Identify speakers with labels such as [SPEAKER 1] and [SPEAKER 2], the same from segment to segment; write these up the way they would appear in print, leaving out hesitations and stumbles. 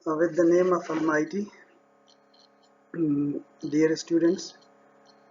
[SPEAKER 1] With the name of Almighty, dear students,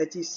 [SPEAKER 1] HEC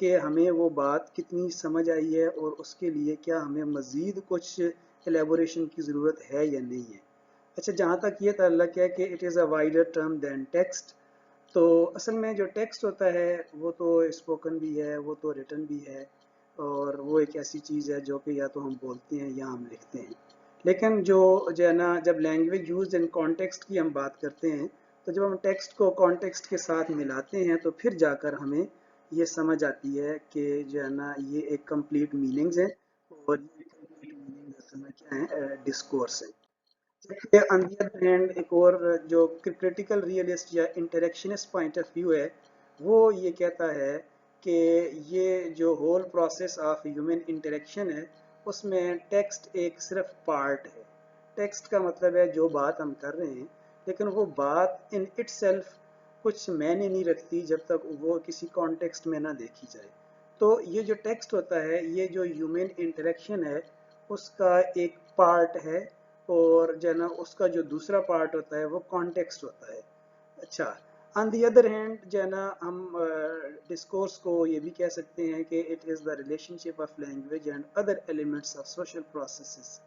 [SPEAKER 1] کہ ہمیں وہ بات کتنی سمجھ آئی ہے اور اس کے لیے کیا ہمیں مزید کچھ ایلیبوریشن کی ضرورت ہے یا نہیں ہے۔ اچھا، جہاں تک یہ تعلق ہے کہ it is a wider term than text, تو اصل میں جو ٹیکسٹ ہوتا ہے وہ تو اسپوکن بھی ہے، وہ تو ریٹن بھی ہے، اور وہ ایک ایسی چیز ہے جو کہ یا تو ہم بولتے ہیں یا ہم لکھتے ہیں۔ لیکن جو ہے نا، جب لینگویج یوز ان کانٹیکسٹ کی ہم بات کرتے ہیں، تو جب ہم ٹیکسٹ کو کانٹیکسٹ کے ساتھ ملاتے ہیں تو پھر جا کر ہمیں یہ سمجھ آتی ہے کہ جو ہے نا یہ ایک کمپلیٹ میننگز ہیں، اور یہ کمپلیٹ میننگ اصل میں کیا ہے، ڈسکورس ہے۔ آن دی ادر ہینڈ ایک اور جو کرٹیکل ریئلسٹ یا انٹریکشنسٹ پوائنٹ آف ویو ہے، وہ یہ کہتا ہے کہ یہ جو whole process of human interaction ہے، اس میں ٹیکسٹ ایک صرف پارٹ ہے۔ ٹیکسٹ کا مطلب ہے جو بات ہم کر رہے ہیں، لیکن وہ بات ان اٹ سیلف کچھ معنی نہیں رکھتی جب تک وہ کسی کانٹیکسٹ میں نہ دیکھی جائے۔ تو یہ جو ٹیکسٹ ہوتا ہے، یہ جو ہیومن انٹریکشن ہے اس کا ایک پارٹ ہے، اور جو ہے نا اس کا جو دوسرا پارٹ ہوتا ہے وہ کانٹیکسٹ ہوتا ہے۔ اچھا، آن دی ادر ہینڈ جو ہے نا ہم ڈسکورس کو یہ بھی کہہ سکتے ہیں کہ it is the relation ship of language and other elements of social processes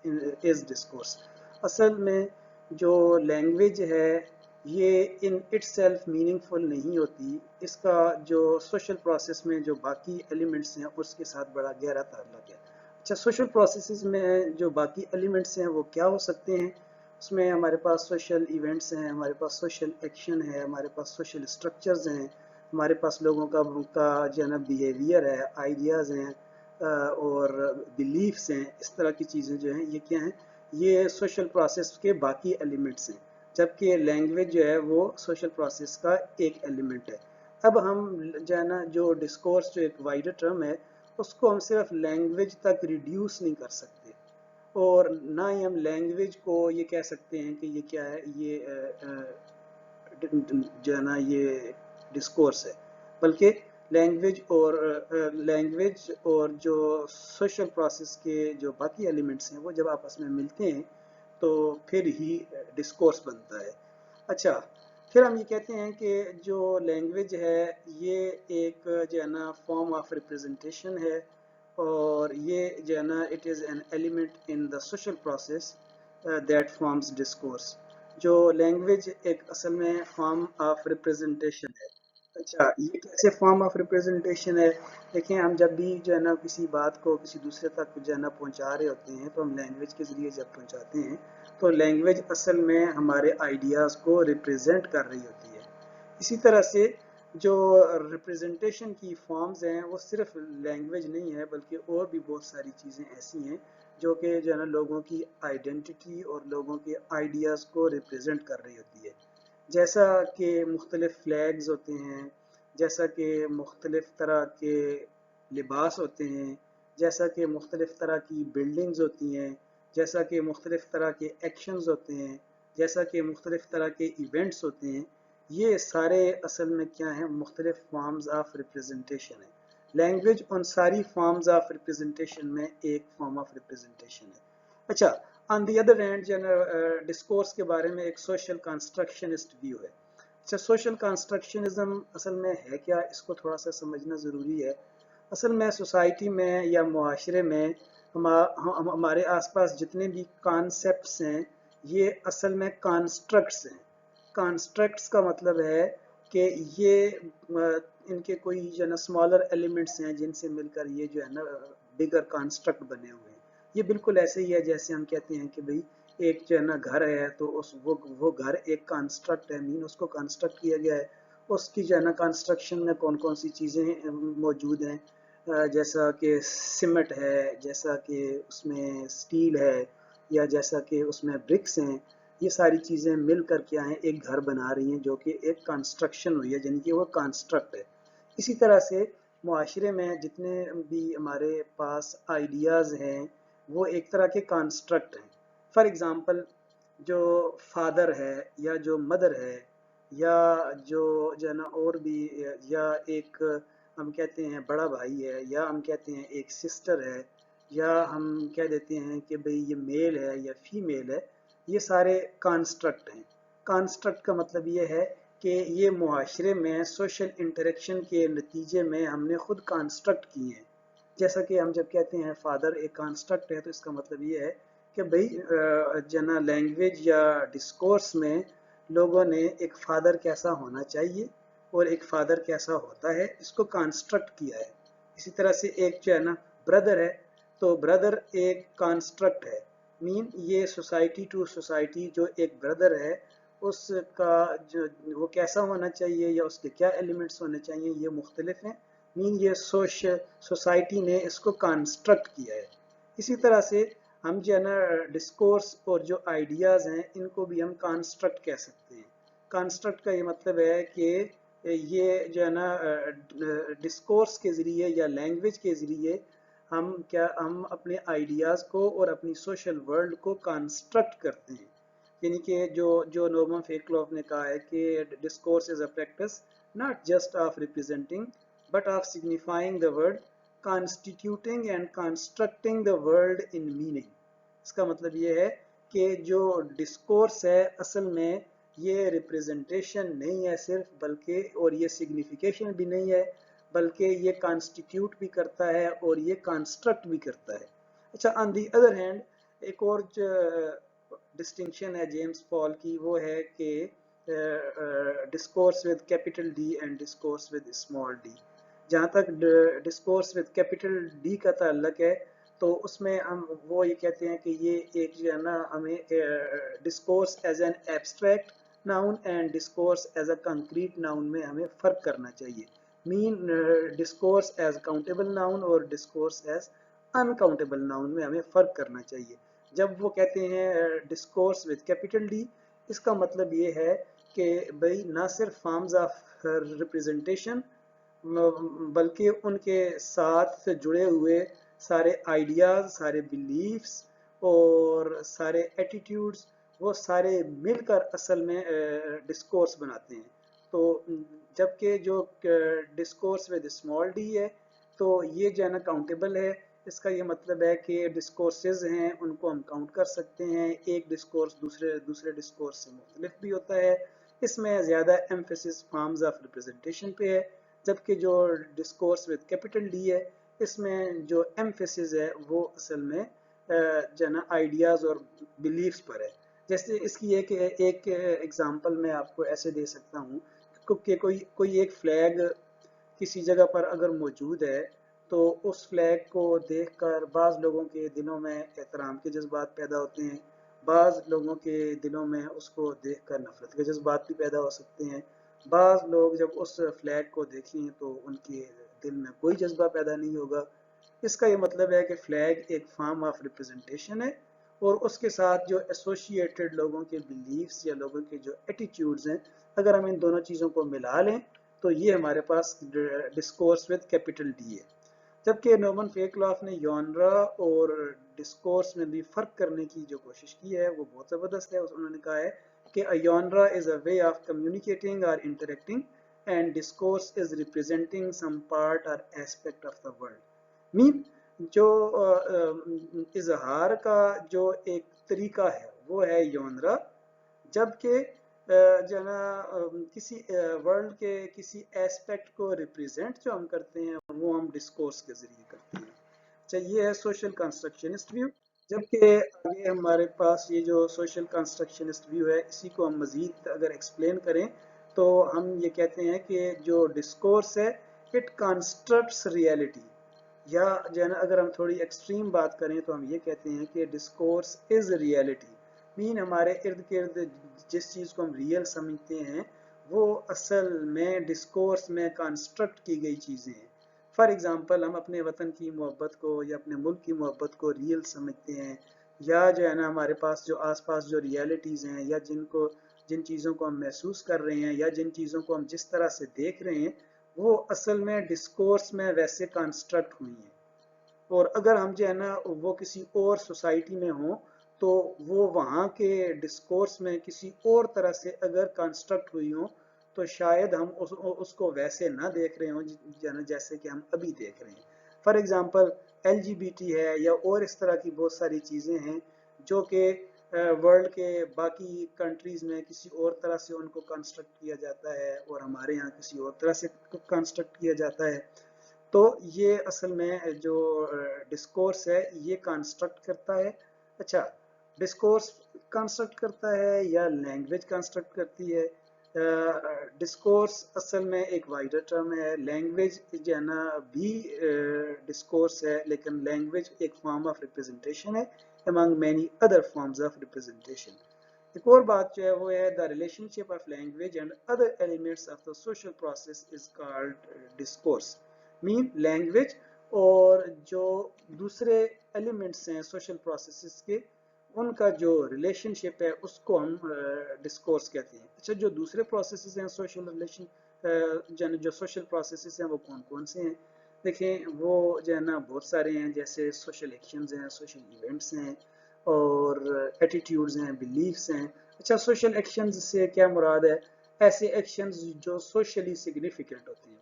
[SPEAKER 1] is discourse. اصل میں جو لینگویج ہے یہ ان اٹ سیلف میننگ فل نہیں ہوتی، اس کا جو سوشل پروسیس میں جو باقی ایلیمنٹس ہیں اس کے ساتھ بڑا گہرا تعلق ہے۔ اچھا، سوشل پروسیسز میں جو باقی ایلیمنٹس ہیں وہ کیا ہو سکتے ہیں؟ اس میں ہمارے پاس سوشل ایونٹس ہیں، ہمارے پاس سوشل ایکشن ہے، ہمارے پاس سوشل اسٹرکچرز ہیں، ہمارے پاس لوگوں کا جو ہے نا بیہیویئر ہے، آئیڈیاز ہیں، اور بلیفس ہیں۔ اس طرح کی چیزیں جو ہیں یہ کیا ہیں، یہ سوشل پروسیس کے باقی ایلیمنٹس ہیں، جبکہ لینگویج جو ہے وہ سوشل پروسیس کا ایک ایلیمنٹ ہے۔ اب ہم جو ہے نا جو ڈسکورس جو ایک وائڈر ٹرم ہے، اس کو ہم صرف لینگویج تک ریڈیوس نہیں کر سکتے، اور نہ ہی ہم لینگویج کو یہ کہہ سکتے ہیں کہ یہ کیا ہے، یہ جو ہے نا یہ ڈسکورس ہے، بلکہ لینگویج اور جو سوشل پروسیس کے جو باقی ایلیمنٹس ہیں وہ جب آپس میں ملتے ہیں تو پھر ہی ڈسکورس بنتا ہے۔ اچھا، پھر ہم یہ کہتے ہیں کہ جو لینگویج ہے یہ ایک جو ہے نا فارم آف ریپرزنٹیشن ہے، اور یہ جو ہے نا it is an element in the social process that forms discourse. جو لینگویج ایک اصل میں فارم آف ریپرزنٹیشن ہے۔ اچھا، یہ کیسے فارم آف ریپرزنٹیشن ہے؟ دیکھیں، ہم جب بھی جو ہے نا کسی بات کو کسی دوسرے تک جو ہے نا پہنچا رہے ہوتے ہیں تو ہم لینگویج کے ذریعے جب پہنچاتے ہیں تو لینگویج اصل میں ہمارے آئیڈیاز کو ریپرزینٹ کر رہی ہوتی ہے۔ اسی طرح سے جو ریپرزنٹیشن کی فارمز ہیں وہ صرف لینگویج نہیں ہے، بلکہ اور بھی بہت ساری چیزیں ایسی ہیں جو کہ جو ہے نا لوگوں کی آئیڈینٹی اور لوگوں کے آئیڈیاز کو ریپرزینٹ کر رہی ہوتی ہے۔ جیسا کہ مختلف فلیگز ہوتے ہیں، جیسا کہ مختلف طرح کے لباس ہوتے ہیں، جیسا کہ مختلف طرح کی بلڈنگز ہوتی ہیں، جیسا کہ مختلف طرح کے ایکشنز ہوتے ہیں، جیسا کہ مختلف طرح کے ایونٹس ہوتے ہیں، یہ سارے اصل میں کیا ہیں، مختلف فارمز آف ریپرزنٹیشن ہیں۔ لینگویج ان ساری فارمز آف ریپرزنٹیشن میں ایک فارم آف ریپرزنٹیشن ہے۔ اچھا، آن دی ادر ہینڈ ڈسکورس کے بارے میں ایک سوشل کنسٹرکشنسٹ ویو ہے۔ اچھا، سوشل کنسٹرکشنزم اصل میں ہے کیا، اس کو تھوڑا سا سمجھنا ضروری ہے۔ اصل میں سوسائٹی میں یا معاشرے میں ہمارے آس پاس جتنے بھی کانسیپٹس ہیں یہ اصل میں کانسٹرکٹس ہیں۔ کانسٹرکٹس کا مطلب ہے کہ یہ ان کے کوئی جو ہے نا اسمالر ایلیمنٹس ہیں جن سے مل کر یہ جو ہے نا بگر کانسٹرکٹ بنے ہوئے ہیں۔ یہ بالکل ایسے ہی ہے جیسے ہم کہتے ہیں کہ بھئی ایک جو ہے نا گھر ہے تو وہ گھر ایک کانسٹرکٹ ہے، مین اس کو کانسٹرکٹ کیا گیا ہے، اس کی جو ہے نا کنسٹرکشن میں کون کون سی چیزیں موجود ہیں، جیسا کہ سیمنٹ ہے، جیسا کہ اس میں سٹیل ہے، یا جیسا کہ اس میں برکس ہیں، یہ ساری چیزیں مل کر کے آئیں ایک گھر بنا رہی ہیں جو کہ ایک کنسٹرکشن ہوئی ہے، یعنی کہ وہ کانسٹرکٹ ہے۔ اسی طرح سے معاشرے میں جتنے بھی ہمارے پاس آئیڈیاز ہیں وہ ایک طرح کے کانسٹرکٹ ہیں۔ فار ایگزامپل، جو فادر ہے یا جو مدر ہے یا جو ہے نا اور بھی، یا ایک ہم کہتے ہیں بڑا بھائی ہے، یا ہم کہتے ہیں ایک سسٹر ہے، یا ہم کہہ دیتے ہیں کہ بھئی یہ میل ہے یا فیمیل ہے، یہ سارے کانسٹرکٹ ہیں۔ کانسٹرکٹ کا مطلب یہ ہے کہ یہ معاشرے میں سوشل انٹریکشن کے نتیجے میں ہم نے خود کانسٹرکٹ کیے ہیں. جیسا کہ ہم جب کہتے ہیں فادر ایک کانسٹرکٹ ہے تو اس کا مطلب یہ ہے کہ بھئی جنا لینگویج یا ڈسکورس میں لوگوں نے ایک فادر کیسا ہونا چاہیے اور ایک فادر کیسا ہوتا ہے اس کو کانسٹرکٹ کیا ہے. اسی طرح سے ایک جو ہے نا بردر ہے تو بردر ایک کانسٹرکٹ ہے. یہ سوسائٹی ٹو سوسائٹی جو ایک بردر ہے اس کا جو وہ کیسا ہونا چاہیے یا اس کے کیا ایلیمنٹس ہونے چاہیے یہ مختلف ہیں. یہ سوسائٹی نے اس کو کانسٹرکٹ کیا ہے. اسی طرح سے ہم جو ہے نا ڈسکورس اور جو آئیڈیاز ہیں ان کو بھی ہم کانسٹرکٹ کہہ سکتے ہیں. کانسٹرکٹ کا یہ مطلب ہے کہ یہ جو ہے نا ڈسکورس کے ذریعے یا لینگویج کے ذریعے ہم اپنے آئیڈیاز کو اور اپنی سوشل ورلڈ کو کانسٹرکٹ کرتے ہیں. یعنی کہ جو نورمن فیکلوف نے کہا ہے کہ discourse is a practice not just of representing but of signifying the word, constituting and constructing the world in meaning. اس کا مطلب یہ ہے کہ جو ڈسکورس ہے اصل میں یہ ریپریزنٹیشن نہیں ہے صرف بلکہ اور یہ سگنیفیکیشن بھی نہیں ہے بلکہ یہ کانسٹیٹیوٹ بھی کرتا ہے اور یہ کانسٹرکٹ بھی کرتا ہے. اچھا آن دی ادر ہینڈ ایک اور ڈسٹنکشن ہے جیمز پال کی وہ ہے کہ discourse with capital D and discourse with small D. جہاں تک ڈسکورس ود کیپٹل ڈی کا تعلق ہے تو اس میں ہم وہ یہ کہتے ہیں کہ یہ ایک جو ہے نا ہمیں discourse as an abstract noun and discourse as a concrete noun میں ہمیں فرق کرنا چاہیے. ڈسکورس ایز کاؤنٹیبل ناؤن اور ڈسکورس ایز انکاؤنٹیبل ناؤن میں ہمیں فرق کرنا چاہیے. جب وہ کہتے ہیں ڈسکورس ود کیپٹل ڈی اس کا مطلب یہ ہے کہ بھئی نہ صرف فارمز آف ریپریزنٹیشن بلکہ ان کے ساتھ جڑے ہوئے سارے آئیڈیاز سارے بلیفز اور سارے ایٹیٹیوڈز وہ سارے مل کر اصل میں ڈسکورس بناتے ہیں. تو جبکہ جو ڈسکورس ود اسمال ڈی ہے تو یہ جو ہے نا کاؤنٹیبل ہے. اس کا یہ مطلب ہے کہ ڈسکورسز ہیں ان کو ہم کاؤنٹ کر سکتے ہیں. ایک ڈسکورس دوسرے ڈسکورس سے مختلف بھی ہوتا ہے. اس میں زیادہ ایمفیسس فارمز آف ریپریزنٹیشن پہ ہے جبکہ جو ڈسکورس ود کیپٹل ڈی ہے اس میں جو ایمفیسس ہے وہ اصل میں جو ہے نا آئیڈیاز اور بلیفز پر ہے. جیسے اس کی ایک ایگزامپل میں آپ کو ایسے دے سکتا ہوں کہ کوئی ایک فلیگ کسی جگہ پر اگر موجود ہے تو اس فلیگ کو دیکھ کر بعض لوگوں کے دلوں میں احترام کے جذبات پیدا ہوتے ہیں. بعض لوگوں کے دلوں میں اس کو دیکھ کر نفرت کے جذبات بھی پیدا ہو سکتے ہیں. بعض لوگ جب اس فلیگ کو دیکھیں تو ان کے دل میں کوئی جذبہ پیدا نہیں ہوگا. اس کا یہ مطلب ہے کہ فلیگ ایک فارم آف ریپریزنٹیشن ہے اور اس کے ساتھ جو ایسوسیٹڈ لوگوں کے بلیفز یا لوگوں کے جو ایٹیٹیوڈز ہیں اگر ہم ان دونوں چیزوں کو ملا لیں تو یہ ہمارے پاس ڈسکورس ود کیپٹل ڈی ہے. جبکہ نورمن فیکلوف نے یونرا اور ڈسکورس میں بھی فرق کرنے کی جو کوشش کی ہے وہ بہت زبردست ہے. انہوں نے کہا ہے کہ a genre is a way of communicating or interacting and discourse is representing some part or aspect of the world. جو اظہار کا جو ایک طریقہ ہے وہ ہے یونرا جبکہ جو نا کسی ورلڈ کے کسی ایسپیکٹ کو ریپریزنٹ جو ہم کرتے ہیں وہ ہم ڈسکورس کے ذریعے کرتے ہیں. یہ ہے سوشل کنسٹرکشنسٹ ویو. جبکہ آگے ہمارے پاس یہ جو سوشل کنسٹرکشنسٹ ویو ہے اسی کو ہم مزید اگر ایکسپلین کریں تو ہم یہ کہتے ہیں کہ جو ڈسکورس ہے اٹ کنسٹرکٹس ریئلٹی یا جو ہے نا اگر ہم تھوڑی ایکسٹریم بات کریں تو ہم یہ کہتے ہیں کہ ڈسکورس از ریئلٹی. ہمارے ارد گرد جس چیز کو ہم ریئل سمجھتے ہیں وہ اصل میں ڈسکورس میں کنسٹرکٹ کی گئی چیزیں ہیں. فار ایگزامپل ہم اپنے وطن کی محبت کو یا اپنے ملک کی محبت کو ریئل سمجھتے ہیں یا جو ہے نا ہمارے پاس جو آس پاس جو ریئلٹیز ہیں یا جن چیزوں کو ہم محسوس کر رہے ہیں یا جن چیزوں کو ہم جس طرح سے دیکھ رہے ہیں وہ اصل میں ڈسکورس میں ویسے کنسٹرکٹ ہوئی ہیں. اور اگر ہم جو ہے نا وہ کسی اور سوسائٹی میں ہوں تو وہ وہاں کے ڈسکورس میں کسی اور طرح سے اگر کنسٹرکٹ ہوئی ہوں تو شاید ہم اس کو ویسے نہ دیکھ رہے ہوں جیسے کہ ہم ابھی دیکھ رہے ہیں. فار ایگزامپل LGBT ہے یا اور اس طرح کی بہت ساری چیزیں ہیں جو کہ ورلڈ کے باقی کنٹریز میں کسی اور طرح سے ان کو کنسٹرکٹ کیا جاتا ہے اور ہمارے یہاں کسی اور طرح سے کنسٹرکٹ کیا جاتا ہے. تو یہ اصل میں جو ڈسکورس ہے یہ کنسٹرکٹ کرتا ہے. اچھا، ڈسکورس کنسٹرکٹ کرتا ہے یا لینگویج کنسٹرکٹ کرتی ہے؟ ڈسکورس اصل میں ایک وائڈر ٹرم ہے. لینگویج جو ہے نا بھی ڈسکورس ہے، لیکن لینگویج ایک فارم آف ریپرزنٹیشن ہے among many other forms of representation. ایک اور بات جو ہے وہ ہے the relationship of language and other elements of the social process is called discourse. mean language اور جو دوسرے ایلیمنٹس ہیں سوشل پروسیسز کے، ان کا جو ریلیشن شپ ہے اس کو ہم ڈسکورس کہتے ہیں. اچھا، جو دوسرے پروسیسز ہیں سوشل ریلیشن جو سوشل پروسیسز ہیں وہ کون کون سے ہیں؟ دیکھیں وہ جو ہے نا بہت سارے ہیں، جیسے سوشل ایکشنز ہیں، سوشل ایونٹس ہیں، اور ایٹیٹیوڈز ہیں، بلیفس ہیں. اچھا، سوشل ایکشنز سے کیا مراد ہے؟ ایسے ایکشنز جو سوشلی سگنیفیکنٹ ہوتے ہیں.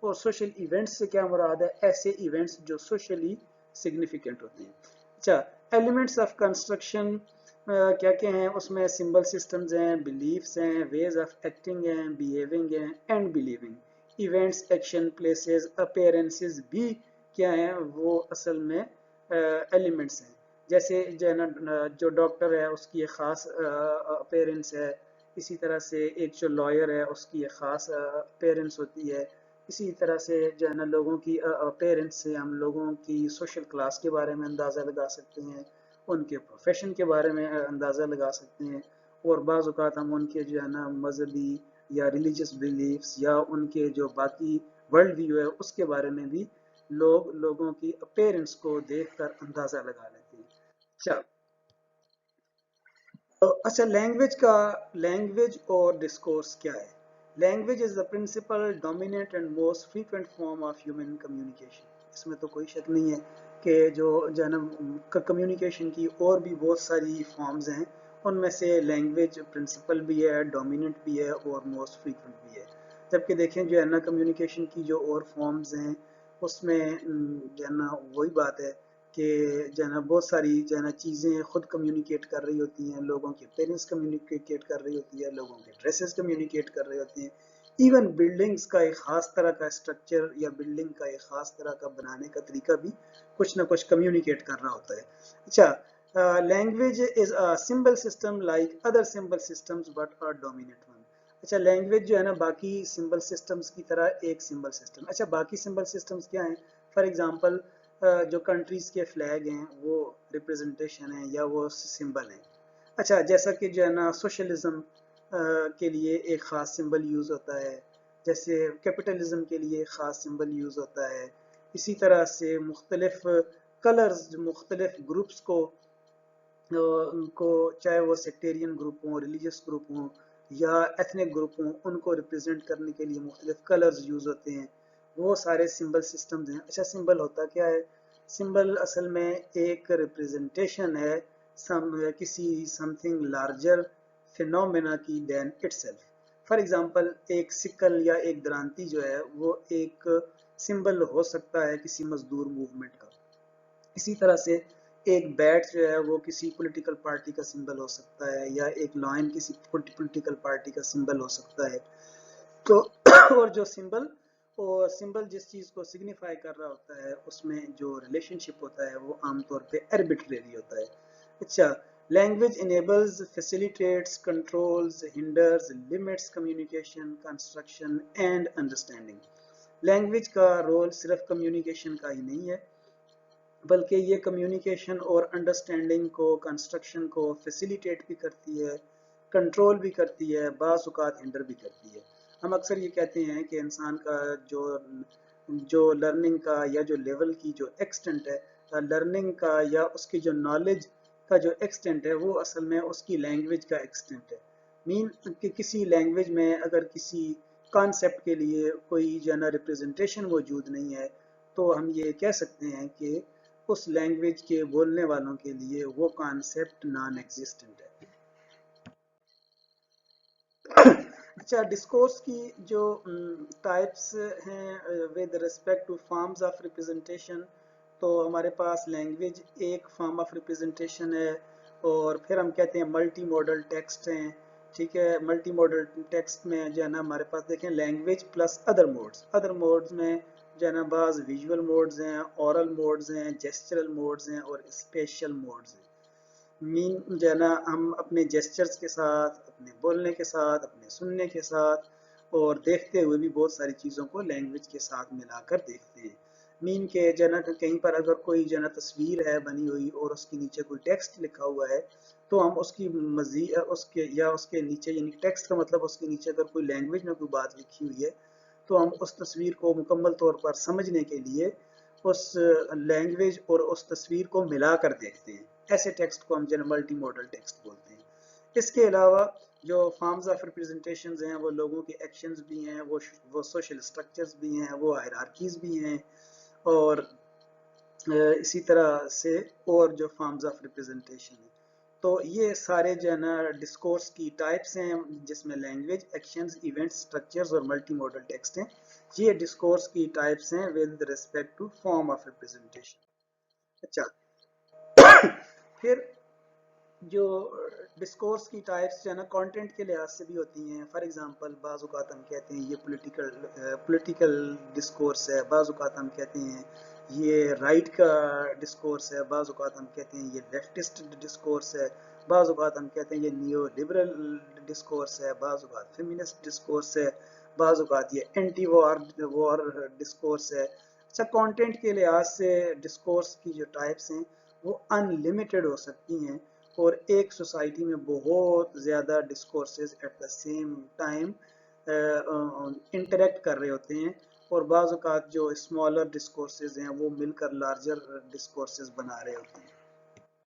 [SPEAKER 1] اور سوشل ایونٹس سے کیا مراد ہے؟ ایسے ایونٹس جو سوشلی سگنیفیکنٹ ہوتے ہیں. اچھا، ایلیمنٹس آف کنسٹرکشن کیا کیا ہیں؟ اس میں سمبل سسٹمز ہیں، بلیفس ہیں، ویز آف ایکٹنگ ہیں، بیہیونگ ہیں، and believing. Events, action, places, appearances بھی کیا ہیں؟ وہ اصل میں ایلیمنٹس ہیں. جیسے جو ڈاکٹر ہے اس کی ایک خاص اپیرنس ہے، اسی طرح سے ایک جو لائر ہے اس کی ایک خاص اپیرنس ہوتی ہے. اسی طرح سے جو ہے نا لوگوں کی اپیرنس سے ہم لوگوں کی سوشل کلاس کے بارے میں اندازہ لگا سکتے ہیں، ان کے پروفیشن کے بارے میں اندازہ لگا سکتے ہیں، اور بعض اوقات ہم ان کے جو ہے نا مذہبی یا ریلیجس بلیفس یا ان کے جو باقی ورلڈ ویو ہے اس کے بارے میں بھی لوگوں کی اپیرنس کو دیکھ کر اندازہ لگا لیتے ہیں. اچھا، لینگویج اور ڈسکورس کیا ہے؟ Language is the principal dominant and most frequent form of human communication. اس میں تو کوئی شک نہیں ہے کہ جو کمیونیکیشن کی اور بھی بہت ساری فارمز ہیں، ان میں سے لینگویج پرنسپل بھی ہے، ڈومیننٹ بھی ہے، اور موسٹ فریکوینٹ بھی ہے. جبکہ دیکھیں جو ہے نا کمیونیکیشن کی جو اور فارمز ہیں اس میں جو ہے نا وہی بات ہے کہ جو ہے نا بہت ساری جو ہے نا چیزیں خود کمیونیکیٹ کر رہی ہوتی ہیں، لوگوں کے پیرنٹس کمیونیکیٹ کر رہی ہوتی ہے، لوگوں کے ڈریسز کمیونیکیٹ کر رہے ہوتے ہیں. ایون بلڈنگز کا ایک خاص طرح کا اسٹرکچر یا بلڈنگ کا ایک خاص طرح کا بنانے کا طریقہ بھی کچھ نہ کچھ کمیونیکیٹ کر رہا ہوتا ہے. اچھا، language is a symbol system like other symbol systems but are dominant one. اچھا، لینگویج جو ہے نا باقی سمبل سسٹمز کی طرح ایک سمبل سسٹم. اچھا، باقی سمبل سسٹمز کیا ہیں؟ فار ایگزامپل جو کنٹریز کے فلیگ ہیں وہ ریپرزنٹیشن ہیں یا وہ سمبل ہیں. اچھا، جیسا کہ جو ہے نا سوشلزم کے لیے ایک خاص سمبل یوز ہوتا ہے، جیسے کیپٹلزم کے لیے ایک خاص سمبل یوز ہوتا ہے. اسی طرح سے مختلف کلرز مختلف گروپس کو چاہے وہ سیکٹیرین گروپ ہوں، ریلیجس گروپ ہوں یا ایتھنک گروپ ہوں، ان کو ریپرزینٹ کرنے کے لیے مختلف کلرز یوز ہوتے ہیں. وہ سارے سمبل سسٹمز ہیں. اچھا، سمبل ہوتا کیا ہے؟ سمبل اصل میں ایک ریپرزنٹیشن ہے کسی سم تھنگ لارجر فینومینا کی than itself. For example ایک سکل یا ایک درانتی جو ہے وہ ایک سمبل ہو سکتا ہے کسی مزدور موومنٹ کا. اسی طرح سے ایک بیٹ جو ہے وہ کسی پولیٹیکل پارٹی کا سمبل ہو سکتا ہے، یا ایک لائن کسی پولیٹیکل پارٹی کا سمبل ہو سکتا ہے. تو اور جو سمبل جس چیز کو سگنیفائی کر رہا ہوتا ہے اس میں جو ریلیشن شپ ہوتا ہے وہ عام طور پہ arbitrary ہوتا ہے. اچھا، language enables, facilitates, controls, hinders, limits communication, construction and understanding. Language کا رول صرف کمیونیکیشن کا ہی نہیں ہے، بلکہ یہ کمیونیکیشن اور انڈرسٹینڈنگ کو، کنسٹرکشن کو فیسیلیٹیٹ بھی کرتی ہے، کنٹرول بھی کرتی ہے، بعض اوقات ہنڈر بھی کرتی ہے. ہم اکثر یہ کہتے ہیں کہ انسان کا جو لرننگ کا یا جو لیول کی جو ایکسٹنٹ ہے لرننگ کا یا اس کی جو نالج کا جو ایکسٹنٹ ہے وہ اصل میں اس کی لینگویج کا ایکسٹنٹ ہے. مین کہ کسی لینگویج میں اگر کسی کانسیپٹ کے لیے کوئی جو ہے نا ریپرزنٹیشن موجود نہیں ہے تو ہم یہ کہہ سکتے ہیں کہ اس لینگویج کے بولنے والوں کے لیے وہ کانسیپٹ نان ایگزسٹنٹ ہے. اچھا، ڈسکورس کی جو ٹائپس ہیں with respect to forms of representation, تو ہمارے پاس لینگویج ایک فارم آف ریپرزنٹیشن ہے، اور پھر ہم کہتے ہیں ملٹی موڈل ٹیکسٹ ہیں، ٹھیک ہے. ملٹی موڈل ٹیکسٹ میں جو ہے نا ہمارے پاس دیکھیں لینگویج پلس ادر موڈز میں جو ہے نا بعض ویژول موڈز ہیں، اورل موڈز ہیں، جیسچرل موڈز ہیں اور اسپیشل موڈز ہیں. مین جو ہے نا ہم اپنے جیسچرز کے ساتھ، اپنے بولنے کے ساتھ، اپنے سننے کے ساتھ اور دیکھتے ہوئے بھی بہت ساری چیزوں کو لینگویج کے ساتھ ملا کر دیکھتے ہیں. مین کے جو ہے نا کہیں پر اگر کوئی جو ہے نا تصویر ہے بنی ہوئی اور اس کے نیچے کوئی ٹیکسٹ لکھا ہوا ہے تو ہم اس کی مزید اس کے نیچے، یعنی ٹیکسٹ کا مطلب اس کے نیچے اگر کوئی لینگویج میں کوئی بات لکھی ہوئی ہے تو ہم اس تصویر کو مکمل طور پر سمجھنے کے لیے اس لینگویج اور اس تصویر کو ملا کر دیکھتے ہیں. ایسے ٹیکسٹ کو ہم ملٹی موڈل ٹیکسٹ بولتے ہیں. اس کے علاوہ جو فارمز آف ریپرزنٹیشنز ہیں وہ لوگوں کے ایکشنز بھی ہیں، وہ سوشل اسٹرکچرز بھی ہیں، وہ ہائرارکیز بھی ہیں، اور اسی طرح سے اور جو فارمز آف ریپرزنٹیشن ہیں. تو یہ سارے جو ہے نا ڈسکورس کی ٹائپس ہیں جس میں لینگویج، ایکشنز، ایونٹس، اسٹرکچرز اور ملٹی موڈل ٹیکسٹ ہیں. یہ ڈسکورس کی ٹائپس ہیں with respect to form of representation. اچھا، پھر جو ڈسکورس کی ٹائپس جو ہے نا کانٹینٹ کے لحاظ سے بھی ہوتی ہیں. فار ایگزامپل بعض اوقات ہم کہتے ہیں یہ پولیٹیکل ڈسکورس ہے، بعض اوقات ہم کہتے ہیں یہ رائٹ کا ڈسکورس ہے، بعض اوقات ہم کہتے ہیں یہ لیفٹسٹ ڈسکورس ہے، بعض اوقات ہم کہتے ہیں یہ نیو لبرل ڈسکورس ہے، بعض اوقات فیمنسٹ ڈسکورس ہے، بعض اوقات یہ اینٹی وار ڈسکورس ہے. اچھا، کانٹینٹ کے لحاظ سے ڈسکورس کی جو ٹائپس ہیں وہ ان لمیٹڈ ہو سکتی ہیں، اور ایک سوسائٹی میں بہت زیادہ discourses at the same time interact کر رہے ہوتے ہیں، اور بعض اوقات جو اسمالر ڈسکورسز ہیں وہ مل کر لارجر ڈسکورسز بنا رہے ہوتے ہیں.